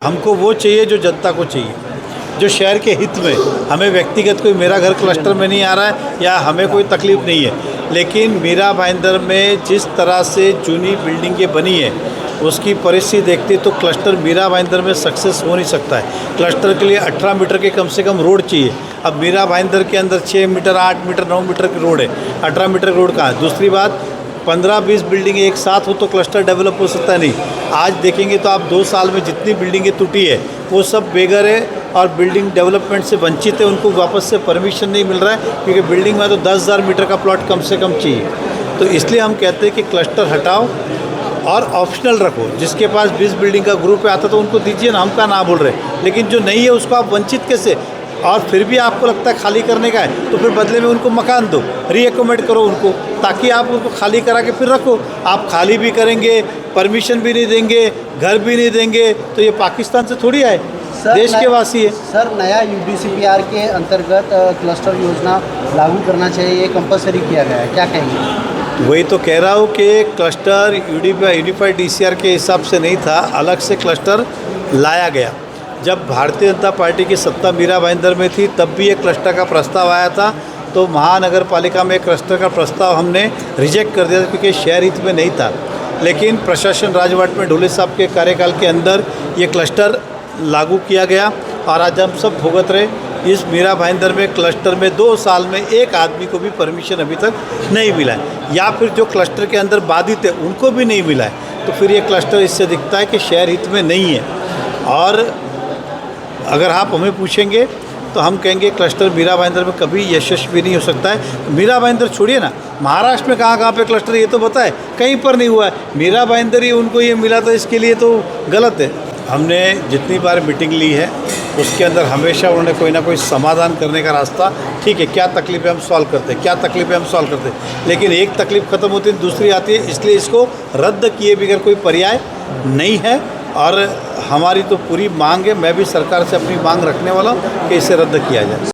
हमको वो चाहिए जो जनता को चाहिए, जो शहर के हित में। हमें व्यक्तिगत कोई मेरा घर क्लस्टर में नहीं आ रहा है या हमें कोई तकलीफ़ नहीं है, लेकिन मीरा भाईंदर में जिस तरह से चुनी बिल्डिंगें बनी है उसकी परिस्थिति देखते तो क्लस्टर मीरा भाईंदर में सक्सेस हो नहीं सकता है। क्लस्टर के लिए 18 मीटर के कम से कम रोड चाहिए। अब मीरा भाईंदर के अंदर 6 मीटर, 8 मीटर, 9 मीटर की रोड है, 18 मीटर रोड कहाँ है। दूसरी बात, 15-20 बिल्डिंगें एक साथ हो तो क्लस्टर डेवलप हो सकता है नहीं। आज देखेंगे तो आप 2 साल में जितनी बिल्डिंगें टूटी है वो सब बेघर है और बिल्डिंग डेवलपमेंट से वंचित है। उनको वापस से परमिशन नहीं मिल रहा है क्योंकि बिल्डिंग में तो 10,000 मीटर का प्लॉट कम से कम चाहिए। तो इसलिए हम कहते हैं कि क्लस्टर हटाओ और ऑप्शनल रखो। जिसके पास 20 बिल्डिंग का ग्रुप आता तो उनको दीजिए ना, हम का ना बोल रहे, लेकिन जो नहीं है उसको आप वंचित कैसे। और फिर भी आपको लगता है खाली करने का है तो फिर बदले में उनको मकान दो, रीएकोमोडेट करो उनको, ताकि आप उनको खाली करा के फिर रखो। आप खाली भी करेंगे, परमिशन भी नहीं देंगे, घर भी नहीं देंगे तो ये पाकिस्तान से थोड़ी आए, देश के वासी है। सर, नया यूडीसीपीआर के अंतर्गत क्लस्टर योजना लागू करना चाहिए, ये कंपलसरी किया गया है, क्या कहेंगे? वही तो कह रहा हूँ कि क्लस्टर यूनिफाइड डीसीआर के हिसाब से नहीं था, अलग से क्लस्टर लाया गया। जब भारतीय जनता पार्टी की सत्ता मीरा भाईंदर में थी तब भी एक क्लस्टर का प्रस्ताव आया था, तो महानगर पालिका में एक क्लस्टर का प्रस्ताव हमने रिजेक्ट कर दिया था क्योंकि शहर हित में नहीं था। लेकिन प्रशासन राजवट में ढोले साहब के कार्यकाल के अंदर ये क्लस्टर लागू किया गया और आज हम सब भुगत रहे। इस मीरा भाईंदर में क्लस्टर में 2 साल में एक आदमी को भी परमिशन अभी तक नहीं मिला है, या फिर जो क्लस्टर के अंदर बाधित है उनको भी नहीं मिला है। तो फिर ये क्लस्टर इससे दिखता है कि शहर हित में नहीं है। और अगर आप हमें पूछेंगे तो हम कहेंगे क्लस्टर मीरा भाईंदर में कभी यशस्वी नहीं हो सकता है। मीरा भाईंदर छोड़िए ना, महाराष्ट्र में कहाँ पे क्लस्टर ये तो बताए, कहीं पर नहीं हुआ है। मीरा भाईंदर ही उनको ये मिला था, इसके लिए तो गलत है। हमने जितनी बार मीटिंग ली है उसके अंदर हमेशा उन्होंने कोई ना कोई समाधान करने का रास्ता, ठीक है क्या तकलीफ़ें हम सॉल्व करते हैं, क्या तकलीफ़ें हम सॉल्व करते हैं, लेकिन एक तकलीफ़ ख़त्म होती है दूसरी आती है, इसलिए इसको रद्द किए बगैर कोई पर्याय नहीं है। और हमारी तो पूरी मांग है, मैं भी सरकार से अपनी मांग रखने वाला हूँ कि इसे रद्द किया जाए।